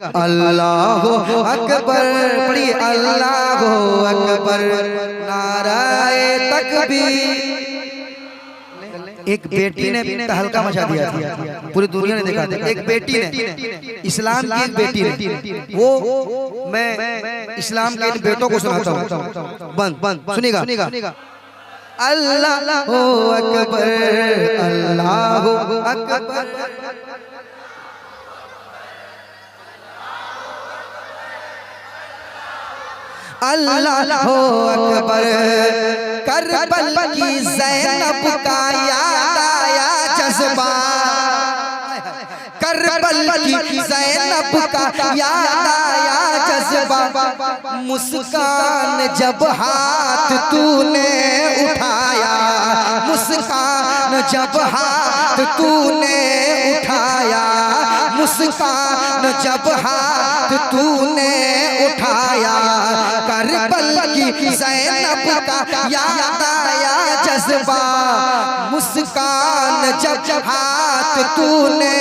अल्लाहु अकबर पढ़िए, अल्लाहु अकबर नाराए तकबीर। एक बेटी ने तहलका मचा दिया था, पूरी दुनिया ने देखा था। एक बेटी ने, इस्लाम की एक बेटी ने, वो मैं इस्लाम के इन बेटों को सुनाता हूँ। बंद सुनिएगा। अल्लाहु अकबर अल्लाहु अकबर अल्लाहु अकबर। करबल की ज़ैनब का याद आया जज्बा, करबल की ज़ैनब का याद आया जज्बा। मुस्कान जब हाथ तूने उठाया, मुस्कान जब हाथ तूने उठाया, मुस्कान जब हाथ तूने उठाया। करबल की ज़ैनब का याद आया जज्बा, मुस्कान जब हाथ तूने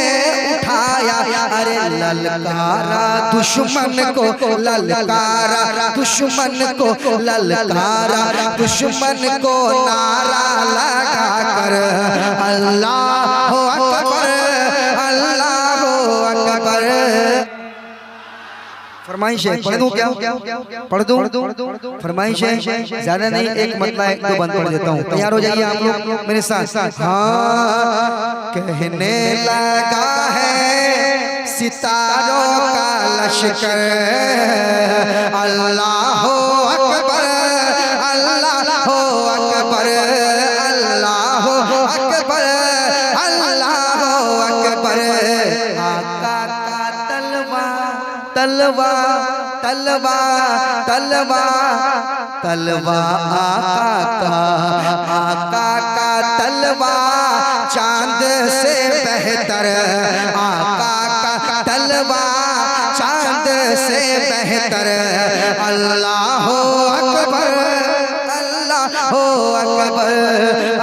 उठाया। अरे ललकारा दुश्मन को, ललकारा दुश्मन को, ललकारा दुश्मन को नारा लगा कर अल्लाह अकबर अल्लाह अकबर। फरमाइश है, पढ़ दूं क्या? पढ़ दूं? फरमाइश है, ज्यादा नहीं, एक मतलब एक दो बंद पढ़ देता हूँ। तैयार हो जाइए आप लोग मेरे साथ। हाँ, कहने लगा है सितारों का लश्कर अल्लाह अकबर अल्लाह अकबर अल्लाह अकबर अल्लाह अकबर। आका का तलवा तलवा तलवा तलवा आका का तलवा चांद से बेहतर, आका का तलवा चांद से बेहतर। अल्लाह अकबर अल्लाह अकबर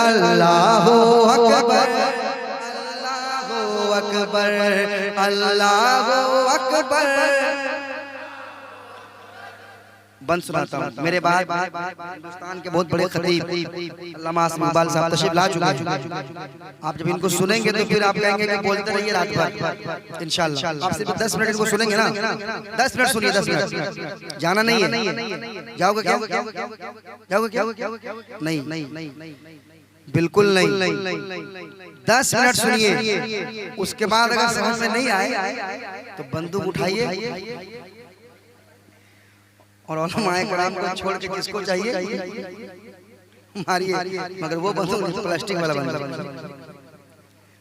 अल्लाह अकबर अकबर अल्लाह अकबर। बंद सुनाता हूँ। मेरे बाद हिंदुस्तान के बहुत बड़े खतीब अल्लामा इकबाल साहब तशरीफ ला चुके हैं। आप जब इनको सुनेंगे तो फिर आप कहेंगे कि बोलते रहिए रात भर इंशाल्लाह। आप सिर्फ 10 मिनट इनको सुनेंगे ना, 10 मिनट सुनिए, 10 मिनट। जाना नहीं है? जाओगे क्या? जाओगे क्या? नहीं, बिल्कुल नहीं। 10 मिनट सुनिए, उसके बाद अगर समझ में नहीं आए तो बंदूक उठाइए और उलमाए किराम को छोड़ के किसको चाहिए मारिए, मगर वो बंदूक नहीं, प्लास्टिक वाला बंदूक।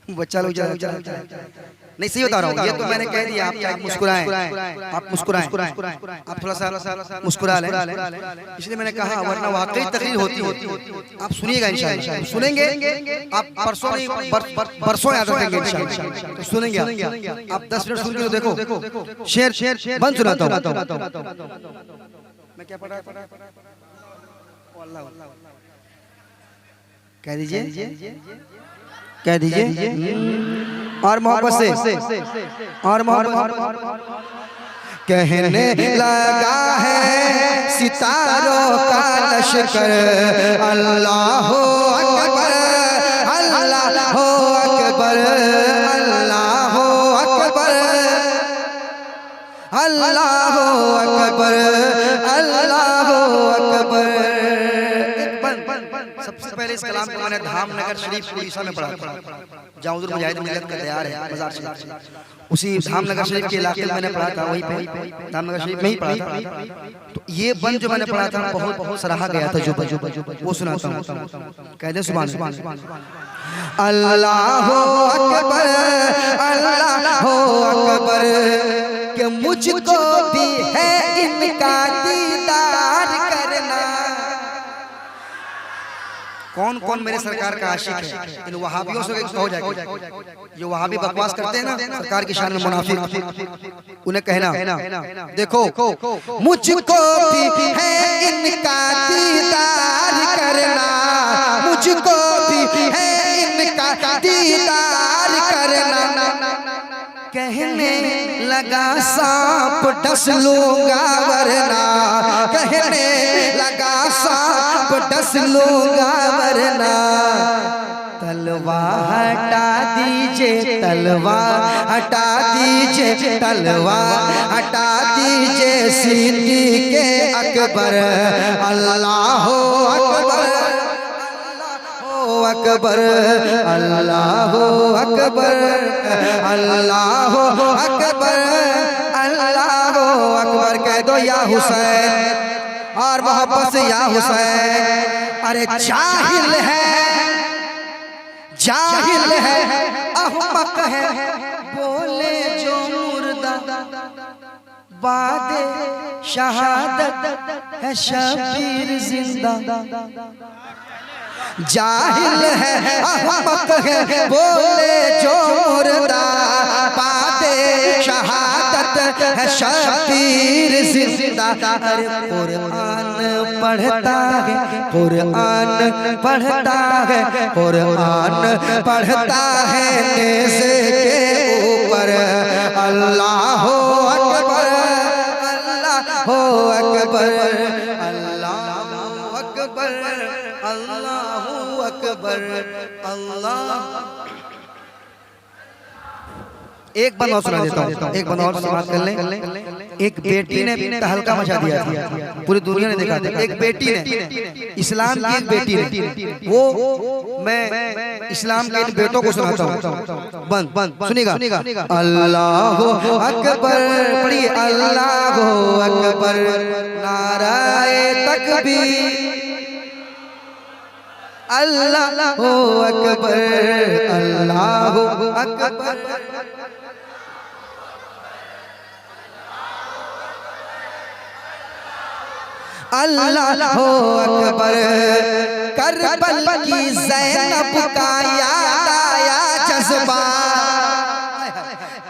बच्चा लोग नहीं, सही बता रहा हूँ। ये तो मैंने कह दिया, आप चाहे मुस्कुराएं, आप मुस्कुराएं, आप थोड़ा सा मुस्कुरा लें, इसलिए मैंने कहा, वरना वाकई तकरीर होती। आप सुनिएगा इंशाल्लाह, सुनेंगे आप, परसों नहीं बरसों याद रखेंगे इंशाल्लाह। तो सुनेंगे आप 10 मिनट सुन के तो देखो। शेर बंद सुनाता हूँ। मैं क्या पढ़ा? कह दीजिए, कह दीजिए और मोहब्बत से, और मोहब्बत। कहने लगा है सितारों का लश्कर अल्लाह अकबर अल्लाह अकबर अल्लाह अकबर अल्लाह अकबर अल्लाह अकबर। सबसे पहले इस कलाम को मैंने धामनगर शरीफ उड़ीसा में पढ़ा था, जहाँ हुज़ूर मुजाहिद मिल्लत का तैयार है मज़ार शरीफ। उसी धामनगर शरीफ के इलाके में मैंने पढ़ा था, वहीं पे धामनगर शरीफ में ही पढ़ा था। तो ये बंद जो मैंने पढ़ा था बहुत सराहा गया था, जो वो सुनाता हूँ। कह दे सुभान अल्लाह अकबर अल्लाह अकबर। कि मुझको भी है इनका दीदार करना। कौन कौन मेरे सरकार का आशिक है? इन वहाबियों से हो जाएगा, जो वहाबी बकवास करते हैं ना सरकार की शान में मुनाफिक, उन्हें कहना देखो मुझको भी है इनका दीदार करना, मुझको भी है इनका दीदार करना। कहने लगा सांप डस लूंगा वरना, कहने लगा सांप डस लूंगा वरना। तलवार हटा दीजिए, तलवार हटा दीजिए, तलवार हटा दीजिए सिद्दीक़ अकबर। अल्लाह अकबर, अकबर, अल्लाह अकबर, अल्लाह अकबर, अल्लाह अकबर। कह दो या हुसैन और मोहब्बत से या हुसैन। अरे जाहिल है, जाहिल है, अहमक है, बोले जो मुर्दा बादे शहादत है शबीर जिंदा। जाहिल है, अहमक है, बोले जो मुर्दा बादे शहादत है शबीर जिंदा। अरे कुरान पढ़ता है, कुरान पढ़ता है, कुरान पढ़ता है नेज़े के ऊपर। अल्लाह अकबर, अल्लाह अकबर, अल्लाह अकबर, अल्लाह अकबर, अल्लाह। एक बंद और सुना देता हूँ, एक बंद और समाप्त कर लें। एक बेटी ने तहलका मचा दिया था, पूरी दुनिया ने देखा था। एक बेटी ने, इस्लाम की एक बेटी ने, वो मैं इस्लाम के इन बेटों को सुनाता हूँ। बंद बंद सुनिएगा। अल्लाह अकबर पढ़िए, अल्लाह अकबर, नाराए तकबीर, अल्लाह अकबर, अल्लाह अकबर, अल्लाह अकबर। करबल की ज़ैनब का याद आया जज्बा,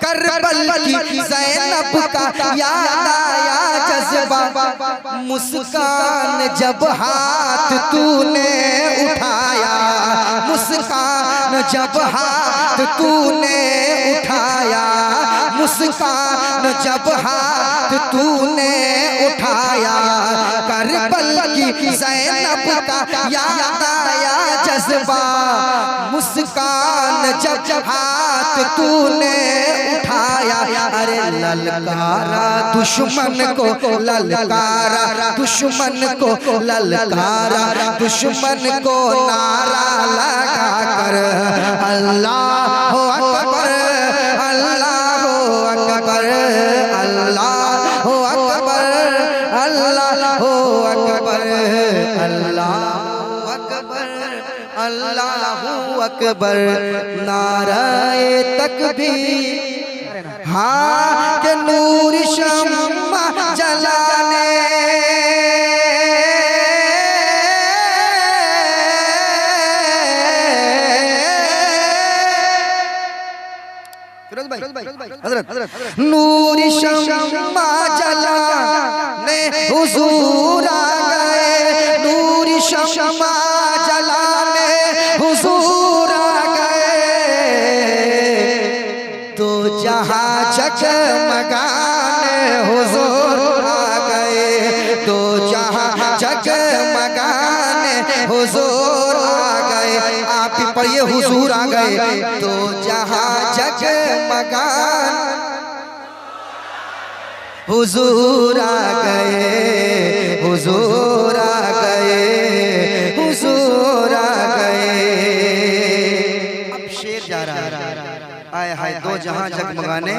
करबल की ज़ैनब का याद आया जज्बा। मुस्कान जब हाथ तूने उठाया, मुस्कान जब हाथ तूने उठाया, मुस्कान जब हाथ तूने उठाया। करबल की ज़ैनब का याद आया जज्बा, मुस्कान जब हाथ तूने उठाया। अरे ललकारा दुश्मन को, ललकारा दुश्मन को, ललकारा दुश्मन को, नारा लगा कर अल्लाह अकबर, अल्लाह अकबर, अल्लाह अकबर, अल्लाह अकबर, अल्लाह अकबर, अल्लाह अकबर। नाराए तकबीर, हाँ के नूर शम्मा जलाने, हज़रत नूर शम्मा जलाने हुजूर आ गए, नूर शम्मा जलाने हुजूर आ गए। तो जहाँ जगमगाने हुजूर आ गए, तो जहाँ जगमगाने हुजूर आ गए। आप ही पढ़िए, हुजूर आ गए। तो जहाँ जगमगान हुजूर आ गए, हुजूर आ गए, हुजूर आ गए। अब शेर जा रहा है, आए हाय दो जहां जगमगाने,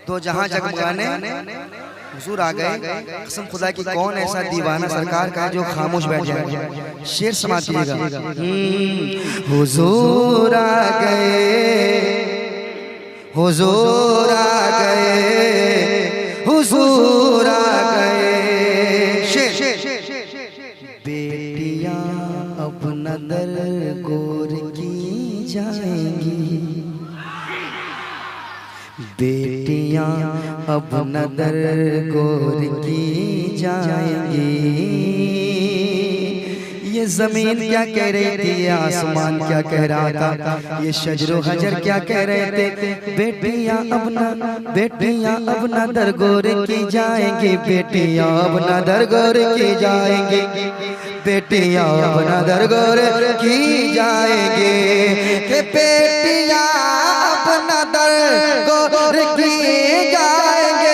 दो जहां जगमगाने हुजूर आ गए। कसम खुदा की कौन ऐसा दीवाना सरकार का है जो खामोश बैठ जाए। शेर समाप्त कीजिएगा। हुजूर आ गए, हुजूर आ गए, हुजूर आ गए। बेटियां अब नदर गोर की जाएंगी, बेटियां अब नदर गोर की जाएंगी। ये जमीन क्या कह रही थी, ये आसमान क्या कह रहा था, ये शजरो हजर क्या कह रहे थे। बेटियां अपना दरगोर की जाएंगी, बेटियां अपना दरगोर की जाएंगी, बेटियां अपना दरगोर की जाएंगे, कि बेटियां अपना दरगोर की जाएंगे।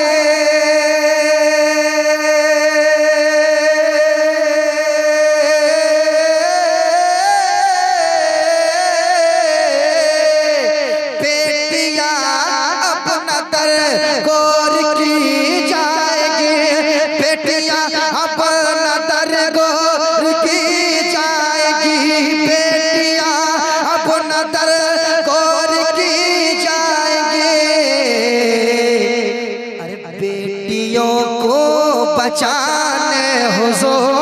बचाने हुजूर,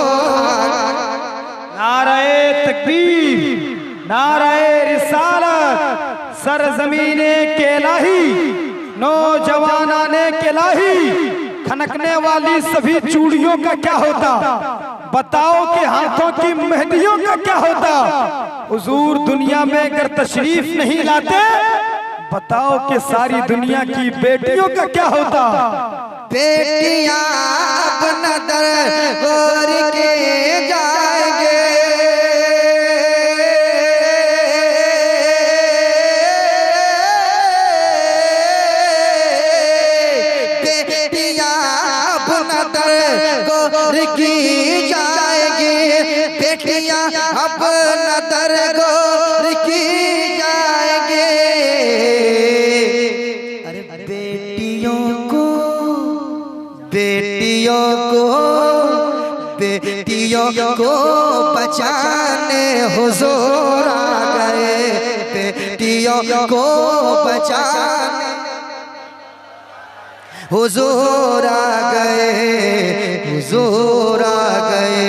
नारे तकबीर, नारे रिसालत, सरजमीने के लाही, नौजवानाने के लाही, खनकने वाली सभी चूड़ियों का क्या होता, बताओ कि हाथों की मेहंदियों का क्या होता। हुजूर दुनिया में अगर तशरीफ नहीं लाते, बताओ कि सारी दुनिया की बेटियों का क्या होता। बेटियां अपना दरगोर के जाएंगे, बेटियां अपना दरगोर की जाएंगी, बेटियां अपना दरगोर की जाएंगे। अरे बेटियों को बचाने हुजूर आ गए, बेटियों को बचाने हुजूर आ गए, हुजूर आ गए,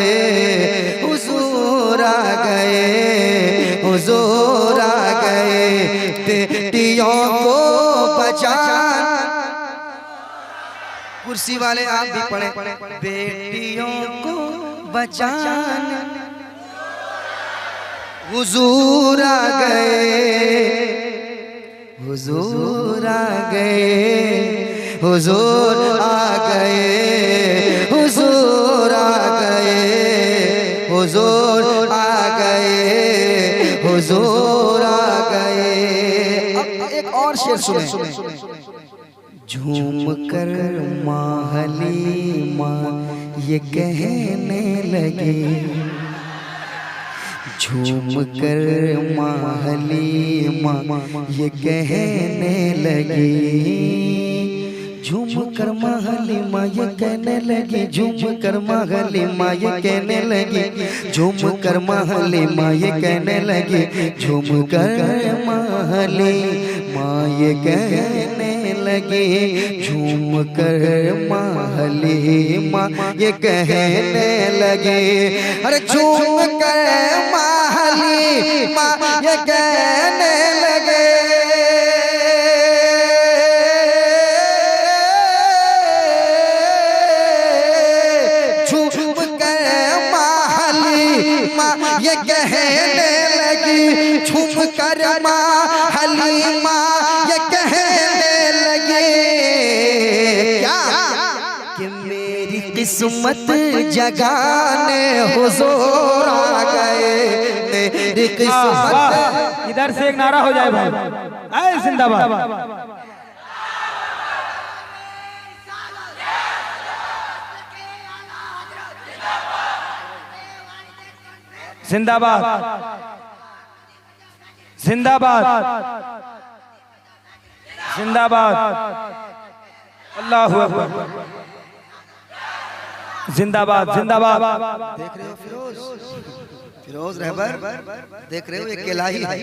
हुजूर आ गए, हुजूर आ गए, बेटियों को बचाने। कुर्सी वाले आप भी पढ़े, बेटियों को बचाने हुजूर आ गए, हुजूर आ गए, हुजूर आ गए, हुजूर आ गए, हुजूर आ गए, हुजूर आ गए। अब एक और शेर सुने। झूम कर माँ हलीमा ये कहने लगे, झूम कर माँ हलीमा ये कहने लगी, झूम कर माँ हलीमा ये कहने लगी, झूम कर माँ हलीमा ये कहने लगी, झूम कर माँ हलीमा ये कहने लगी, झूम कर माँ हलीमा ये कहने लगी, झूम कर माँ हलीमा ये कहने लगे। अरे झूम कर माँ हलीमा ये कहने लगे, झूम कर माँ हलीमा ये कहने लगी, झूम कर माँ हलीमा ये कहने लगे। क्या कि मेरी किस्मत जगाने हुजूर आ गए, मेरी किस्मत। इधर से एक नारा हो जाए भाई, आए जिंदाबाद। जिंदाबाद, जिंदाबाद, जिंदाबाद, अल्लाहु अकबर, जिंदाबाद, जिंदाबाद। देख रहे हो फिरोज रहबर, देख रहे हो ये केलाही है,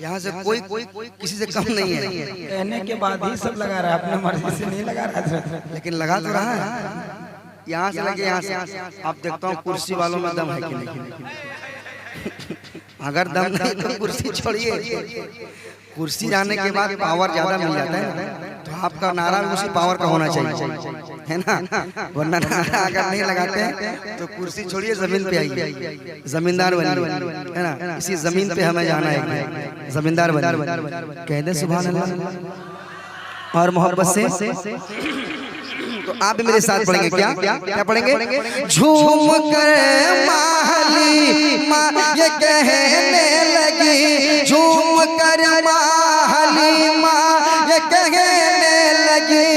यहाँ से कोई किसी से कम नहीं है। कहने के बाद ही सब लगा रहा है, अपने मर्जी से नहीं लगा रहा, लेकिन लगा तो रहा है। यहाँ से लगे, यहाँ से आप देखता हूँ कुर्सी वालों में दम है कि नहीं। अगर दम नहीं तो कुर्सी छोड़िए, कुर्सी जाने के बाद पावर ज्यादा मिल जाता है ना, तो आपका नारा भी उसी पावर का होना चाहिए, है ना? वरना नारा अगर नहीं लगाते हैं तो कुर्सी छोड़िए जमीन पे आइए, जमींदार बनिए, है ना? इसी जमीन पे हमें जाना है, जमींदार बनिए। कह दे सुभान अल्लाह और मोहब्बत से। तो आप भी मेरे साथ पढ़ेंगे, क्या क्या पढ़ेंगे? झूम कर माहली माँ ये कहने लगी, झूम कर माहली माँ ये कहने लगी,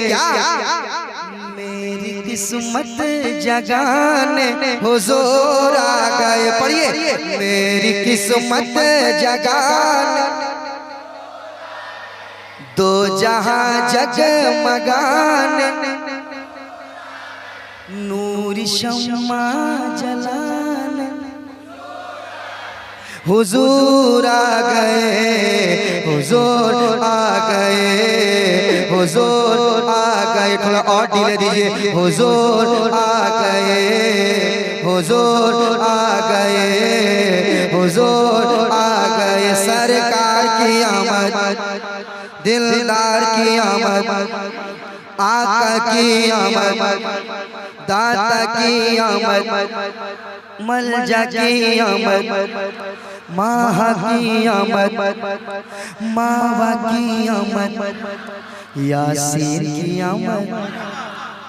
क्या मेरी किस्मत जगाने हुजूर आ गए। पढ़िए, मेरी किस्मत जगाने दो जहां जगमगाने, नूर शम्मा जलाने हुजूर आ गए, हुजूर आ गए, हुजूर आ गए। थोड़ा और ढीले दीजिए, हुजूर आ गए, हुजूर आ गए, हुजूर आ गए। सरकार की आमद, दिलदार की आमद, आका की आमद, दाता की आमद, मलजा की आमद, माह की आमद, मावा की आमद, यासीन की आमद,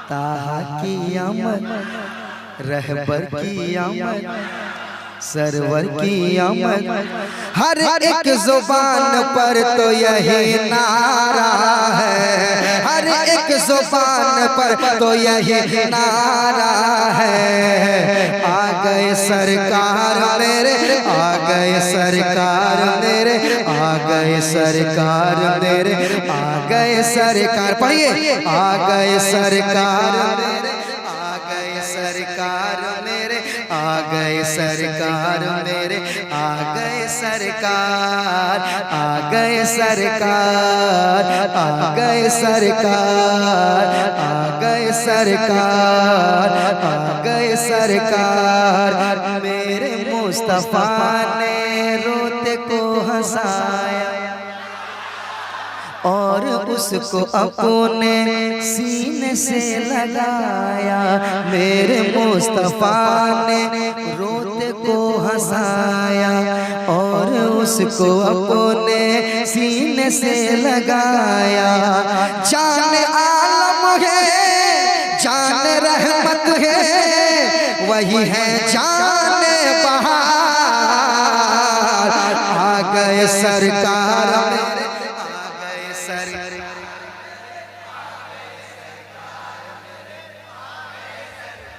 ताहा की आमद, रहबर की आमद, सरवर की आमद। हर एक जुबान पर तो यही नारा है, हर एक जुबान पर तो यही नारा है। आ गए सरकार मेरे, आ गए सरकार मेरे, आ गए सरकार मेरे, आ गए सरकार। पढ़िए, आ गए सरकार मेरे, आ गए सरकार मेरे, आ गए सरकार मेरे, आ गए सरकार, आ गए सरकार, आ गए सरकार, आ गए सरकार, आ गए सरकार। मेरे मुस्तफा ने रोते को हंसाया और उसको अपने सीने से लगाया। मेरे मुस्तफा ने रोते को हंसाया और उसको अपने सीने से लगाया। जान आलम है, जान रहमत है, वही है जान बहार। आ गए सरकार,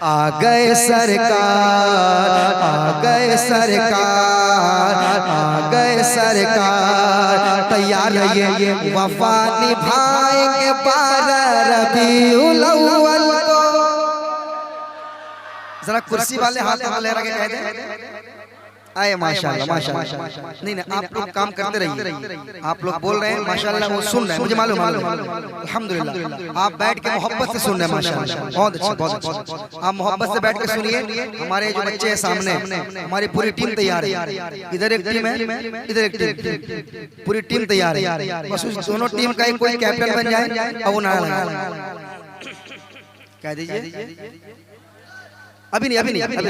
आ गए सरकार, आ गए सरकार, आ गए सरकार। तैयार रहिए, वफा निभाएंगे 12 रबीउल अव्वल को। जरा कुर्सी वाले हाथ में ले रखे कह दे आए माशाल्लाह माशाल्लाह। नहीं नहीं, आप लोग काम करते रहिए, आप लोग बोल रहे हैं माशाल्लाह, वो सुन रहे हैं, मुझे मालूम अल्हम्दुलिल्लाह। आप बैठ के मोहब्बत से सुन रहे हैं माशाल्लाह, बहुत अच्छा बहुत अच्छा। आप मोहब्बत से बैठ के सुनिए। हमारे जो बच्चे हैं सामने, हमारी पूरी टीम तैयार है। इधर एक टीम है, इधर एक टीम, पूरी टीम तैयार है। बस उस दोनों टीम का कोई कैप्टन बन जाए और वो नारा लगाए। कह दीजिए अभी नहीं, अभी नहीं, अभी नहीं,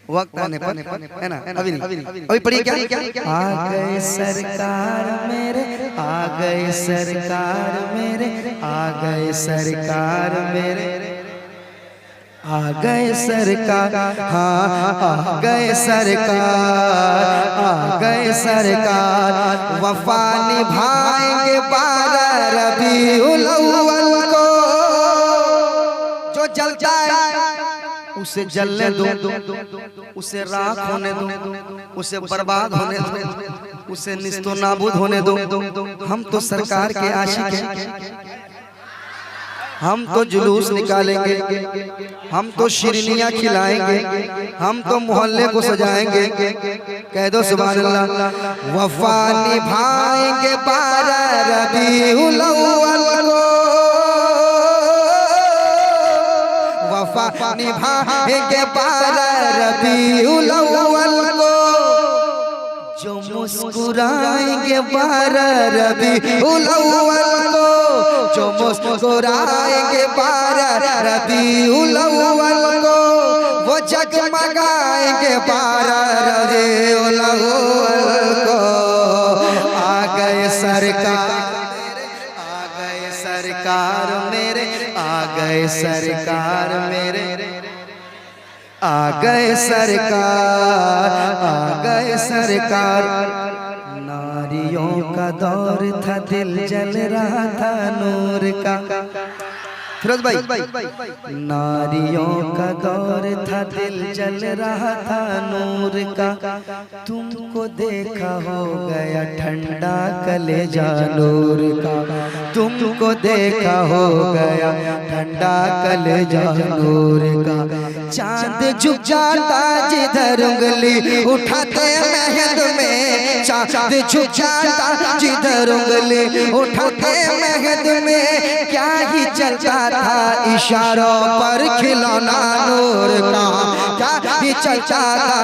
वक्त आने पर, है ना? अभी नहीं, अभी पढ़िए क्या? आ गए सरकार मेरे, आ गए सरकार मेरे, आ गए सरकार मेरे, आ गए सरकार, हाँ आ गए सरकार, आ गए सरकार। वफा निभाएंगे 12 रबीउल अव्वल को। जो जलता है उसे जलने दो, उसे राख होने दो, उसे बर्बाद होने दो, उसे निस्तो नाबूद होने दो। हम तो सरकार के आशिक हैं, हम तो जुलूस निकालेंगे, हम तो शिरनियाँ खिलाएंगे, हम तो मोहल्ले को सजाएंगे। कह दो सुभान अल्लाह। वफा निभाएंगे 12 रबीउल अव्वल को, वफा निभाएंगे 12 रबीउल अव्वल को। जो मुस्कुराएंगे 12 रबीउल अव्वल को, जो मुस्कुराएंगे 12 रबीउल अव्वल को, वो जगमगाएंगे 12 रबीउल अव्वल को। आ गए सरकार, आ गए सरकार मेरे, आ गए सरकार मेरे, आ गए सरकार, आ गए सरकार। नारियों का दौर था, दिल जल रहा था नूर का। फिरोज भाई, नारियों का दौर था, दिल जल रहा था नूर का। तुमको देखा हो गया ठंडा कलेजा नूर का, तुमको देखा हो गया ठंडा कलेजा नूर का। चांद झुक जाता जिधर उंगली उठाते महद में, चांद झुक जाता जिधर उंगली उठाते महद में। क्या ही चलता था इशारों पर खिलौना नूर का, क्या ही चलता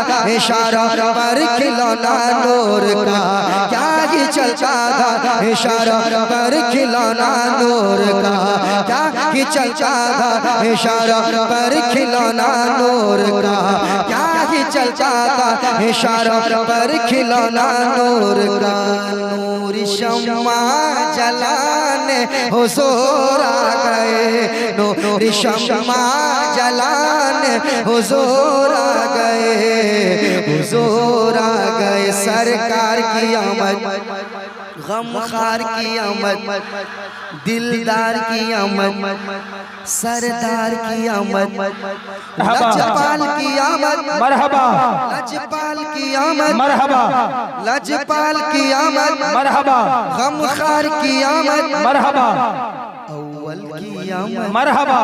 था इशारों पर खिलौना नूर का, क्या ही चलता था इशारों पर खिलौना नूर का, क्या ही चलता था इशारों पर खिलौना नूर का, क्या ही चलता था इशारों पर खिलौना नूर का। नूर शम्मा जलाने हुजूर आ गए, नूर शम्मा जलाने हुजूर आ गए, हुजूर आ गए। सरकार की आमद, गमखार की आमद, दिलदार की आमद, सरदार की आमद, लजपाल की आमद, मरहबा, लजपाल की आमद, मरहबा, लजपाल की आमद, मरहबा, गमखार की आमद, मरहबा, अव्वल की आमद, मरहबा,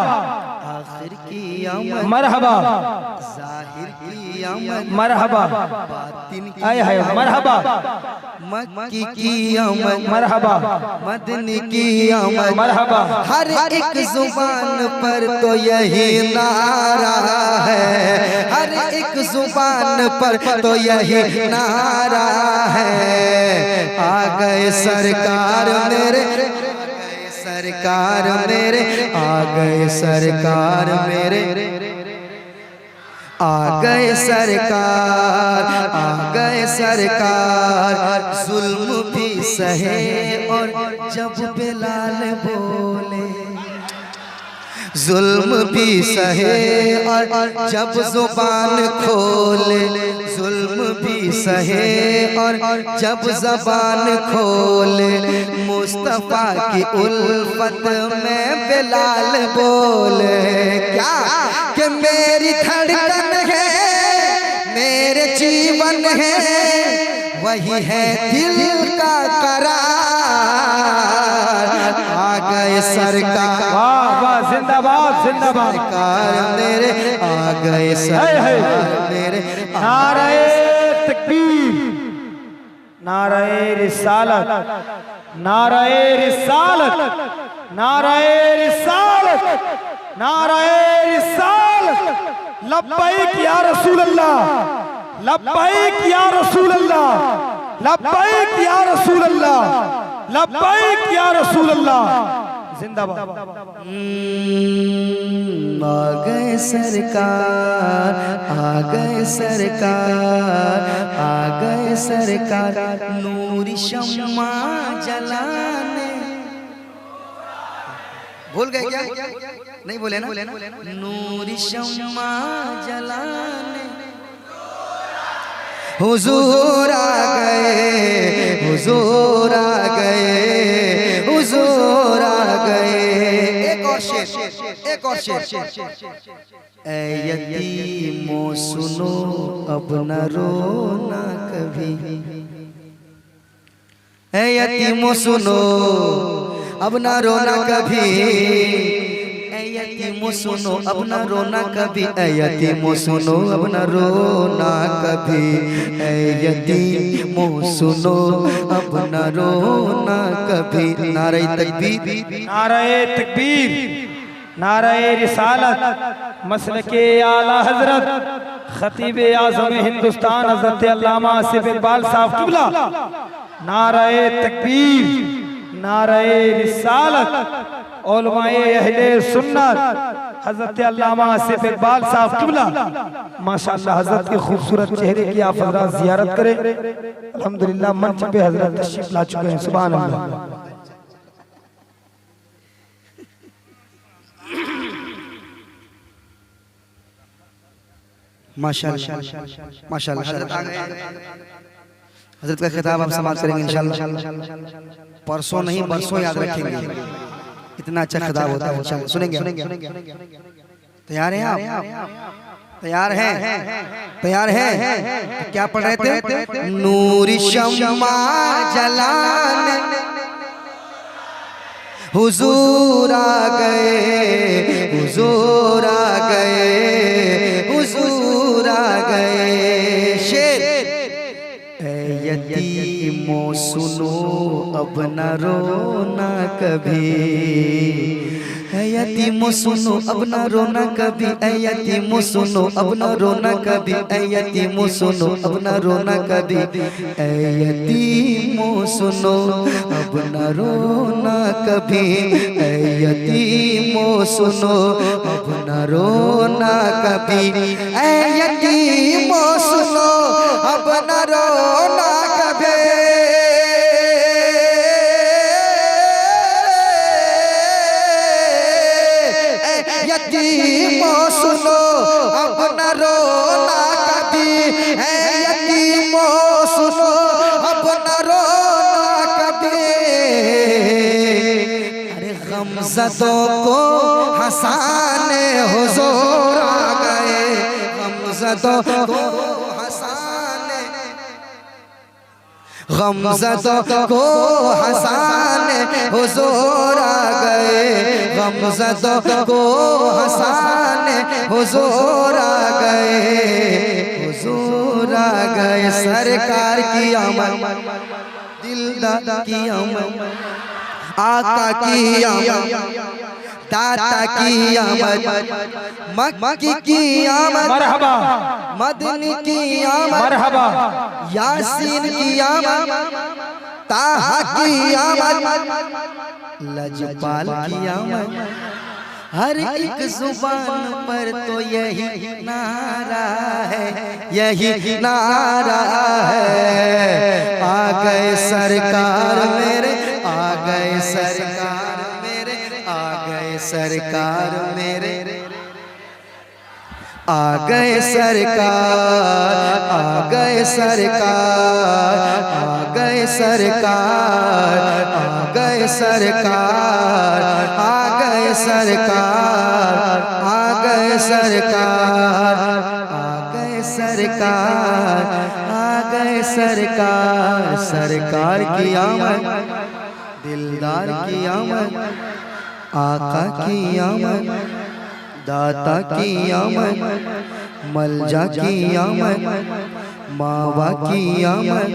आखिर की आमद, मरहबा, जाहिर की आमद, मरहबा, बातिन की आय हाय, मरहबा, मक्की की आमद, मरहबा, मदनी की आमद, मरहबा। हर एक जुबान पर तो यही नारा है, हर एक जुबान पर तो यही नारा है। आ गए सरकार मेरे, सरकार मेरे, आ गए सरकार मेरे, आ गए सरकार, आ गए सरकार। जुल्म भी सहे और जब बिलाल बोले, जुल्म भी सहे और जब जुबान खोले, जुल्म भी सहे और जब जबान खोले। मुस्तफा की उल्फत में बिलाल बोले, क्या कि मेरी धड़कन है, मेरे जीवन है, वही है दिल का करार। आ गए सरकार, वाह वाह, जिंदाबाद जिंदाबाद। सरकार मेरे, आ गए सरकार मेरे। नारे तकबीर, नारे रिसालत, नारे रिसालत, नारे रिसालत, नारे रिसालत। लब्बैक या रसूल अल्लाह, लब्बैक या रसूल अल्लाह, लब्बैक या रसूल अल्लाह, लब्बैक या रसूल अल्लाह। जिंदाबाद। आ गए सरकार, आ गए सरकार, आ गए सरकार। नूरी शम्मा जलाने, भूल गए क्या? नहीं बोले ना? नूरी शम्मा जलाने हुजूर आ गए, हुजूर आ गए, हुजूर आ गए। एक और शेर, एक और शेर। ऐ यतीमों सुनो अब न रोना कभी, ऐ यतीमों सुनो अब न रोना कभी, यतीमों सुनो अब न रोना कभी, ऐ यतीमों सुनो अब न रोना कभी, ऐ यतीमों सुनो अब न रोना कभी। नारे तकबीर, नारे तकबीर, नारे रिसालत, मसलके आला हजरत खतीब आज़म हिंदुस्तान हज़रत अल्लामा आसिफ इकबाल साहब क़िबला, नाराए तकबीर, नाराए रिसालत, उलमाए अहले सुन्नत हज़रत अल्लामा आसिफ इकबाल साहब क़िबला। माशाअल्लाह हज़रत के खूबसूरत चेहरे की आप हज़रात ज़ियारत करें। अल्हम्दुलिल्लाह मंच पे हज़रत तशरीफ ला चुके हैं। सुभान अल्लाह। माशाअल्लाह माशाअल्लाह हज़रत आ गए। हज़रत का खिताब आप समाप्त करेंगे इंशाअल्लाह। परसों नहीं बरसों याद रखेंगे, इतना अच्छा खिताब होता है इंशाअल्लाह। सुनेंगे? तैयार हैं आप? तैयार हैं? तैयार हैं? तो क्या पढ़ रहे थे? नूर शम्मा जलाने हुजूर आ गए, हुजूर आ गए, हुजूर आ गए। शेर यतीमों सुनो अब न रोना कभी, यतीमों सुनो अब न रोना कभी, यतीमों सुनो अब न रोना कभी, यतीमों सुनो अब न रोना कभी, यतीमों सुनो अब न रोना कभी, यतीमों सुनो अब न रोना कभी, यतीमों सुनो अब न रोना कभी। यतीमों सुनो अब न रोना कभी, यतीमों सुनो अब न रोना कभी। अरे गमज़दों को हंसाने हुजूर आ गए, गमज़दों को हंसाने, गमज़दों को हंसाने हुजूर आ गए, गमज़दों को हंसाने हुजूर आ गए, हुजूर आ गए। सरकार की आमद, दिलदार की आमद, आका की आमद, दाता की आमद, मक्की की आमद, मरहबा, मदनी की आमद, मरहबा, यासीन की आमद, ताहा की आमद, लजपाल की आमद। हर एक जुबान पर तो यही नारा है, यही नारा है। आ गए सरकार मेरे, आ गए सरकार मेरे, आ गए सरकार मेरे, आ गए सरकार, आ गए सरकार, आ गए सरकार, आ गए सरकार, आ गए सरकार, आ गए सरकार, आ गए सरकार, आ गए सरकार। सरकार की आमद, दिलदार की आमद, आका की आमद, दाता की आमद, मलजा की आमद, मावा की आमद।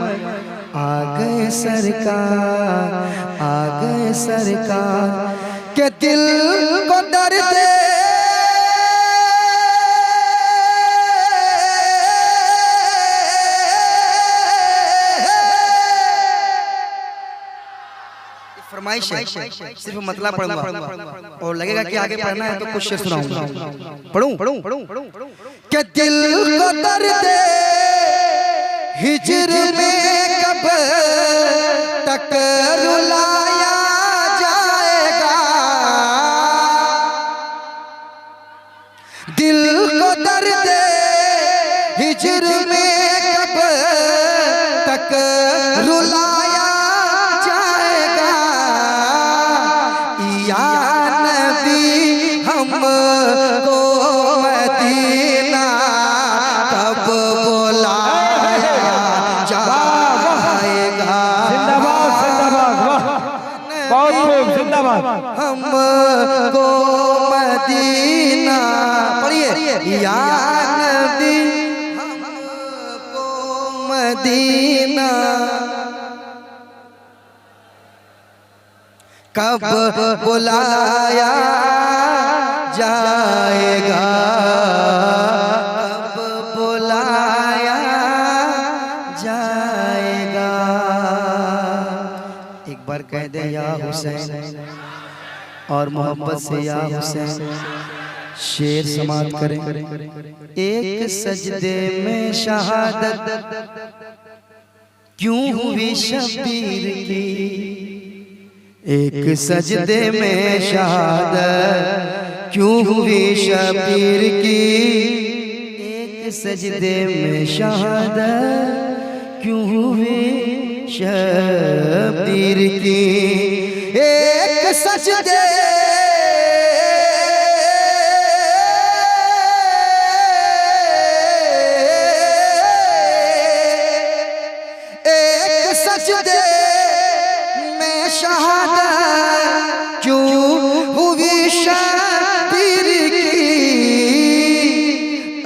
आ गए सरकार, आ गए सरकार के दिल को दर्द फरमाइश है, सिर्फ मतलब पढ़ूंगा और लगेगा कि आगे पढ़ना है तो कुछ शेर सुनाऊंगा। पढ़ूं कि दिल को दर्द हिजर में कब तक रुलाया जाएगा, दिल को दर्द हिजर में कब तक रुलाया जाएगा। या नबी हमको मदीना कब बुलाया जाएगा। जिंदाबाद जिंदाबाद, वाह बहुत खूब, जिंदाबाद। हमको मदीना, पढ़िए, या नबी हमको मदीना कब बुलाया जाएगा, कब हैं या हुसैन और मोहब्बत से या हुसैन शेर समाप्त करें। एक सजदे में शहादत क्यों हुई शबीर की, एक सजदे में शहादत क्यों हुई शबीर की, एक सजदे में शहादत क्यों हुई शबीर की, एक सजदे सजदे में शहादत क्यों हुई शबीर की,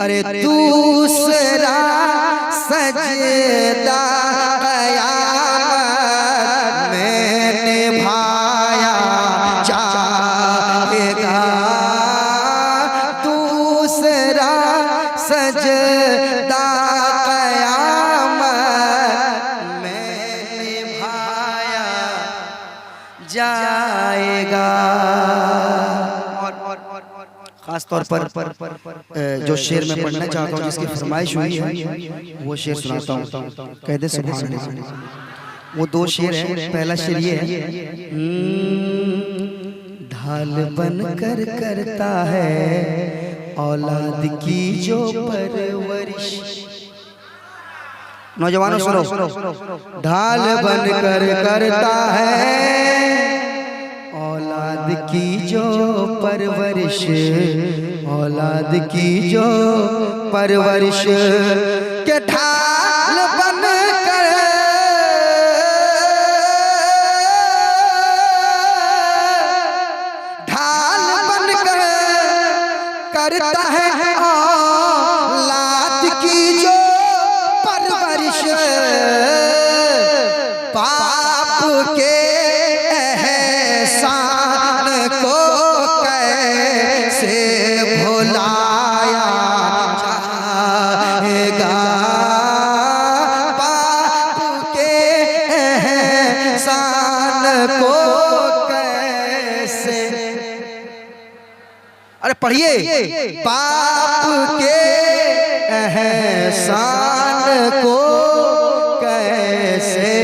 अरे दूसरा सजदा क़यामत में निभाया जाएगा, दूसरा सजदा जाएगा। खास तौर पर जो शेर मैं पढ़ना चाहता हूँ, जिसकी फरमाइश हुई है, वो शेर सुनाता हूँ। कहते सुभान अल्लाह। वो दो शेर हैं। पहला शेर ये है, ढाल बन कर करता है औलाद की जो परवरिश। नौजवानों सुनो, ढाल बन कर करता है औलाद की जो परवरिश, औलाद की जो परवरिश के ढाल बन कर करता है औलाद की जो परवरिश, बाप के एहसान को कैसे भुलाया जाएगा, बाप के एहसान को कैसे, अरे पढ़िए, बाप के एहसान को कैसे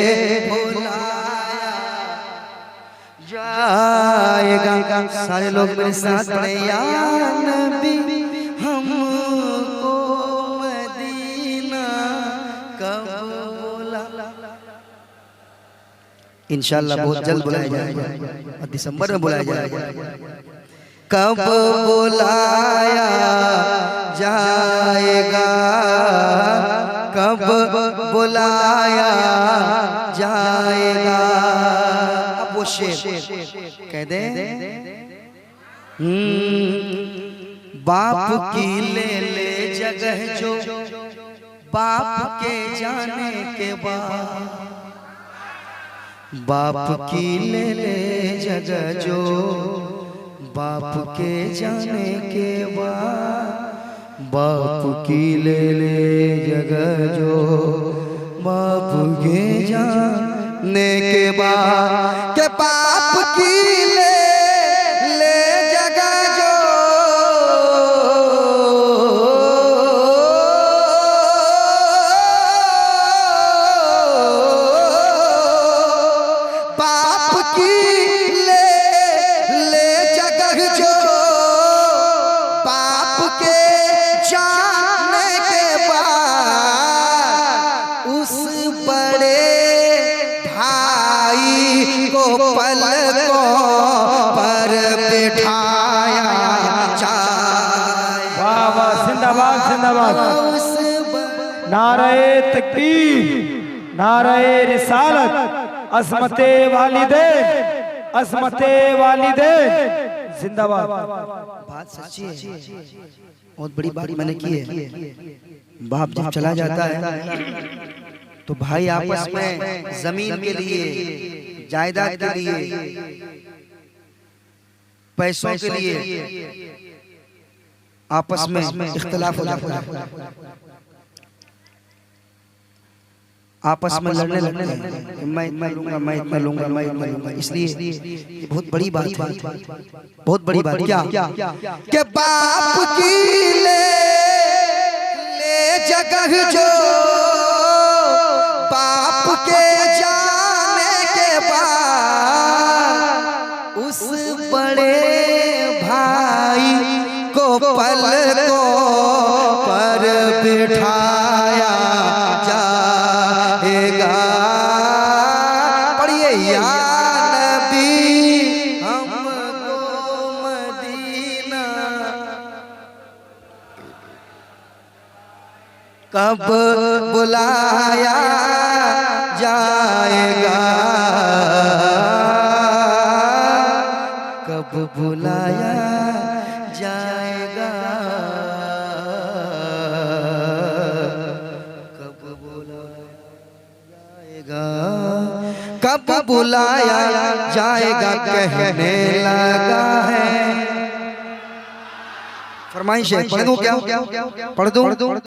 जाएगा। सारे लोग मेरे साथ पढ़े, या नबी हमको मदीना कब बुला। इंशाअल्लाह बहुत जल्द बुलाया जाएगा और दिसंबर में बुलाया जाएगा। कब बुलाया जाएगा, कब बुलाया जाएगा। अब वो शेर कह दे, बाप की ले ले जगह जो बाप के जाने के बाद, बाप की ले ले जगह जो बाप के जाने के बाद, बाप की ले ले जगह जो बाप के जाने के बाद, के बाप की ले ले जगह जो बाप की जो बाप के जाने के बाद, उस बड़े भाई को पलकों पर बिठाया जाए। वाह वाह, जिंदाबाद जिंदाबाद। नारे तकबीर, नारे रिसालत, अज़मते वालिदैन, अज़मते वालिदैन जिंदाबाद। बात सच्ची है, बहुत बड़ी बात मैंने की है। बाप जब चला जाता है तो भाई आपस में जमीन के लिए, जायदाद के लिए, पैसों के लिए आपस में इख्तिलाफ हो जाता है। आपस में लड़ने लगते हैं, मैं इतना लूंगा, मैं इतना लूंगा, मैं इतना लूंगा। इसलिए ये बहुत बड़ी बात है, बहुत बड़ी बात। क्या कि बाप की ले जगह जो बाप के जाने के बाद उस बड़े भाई को पलकों पर बिठाया जाएगा। पढ़िए या नबी हमको मदीना कब बुलाया जाएगा, कब बुलाया जाएगा, कब बुलाया जाएगा, कब बुलाया जाएगा कहने लगा है। फरमाइश है, पढ़ दूं क्या? पढ़ दूं?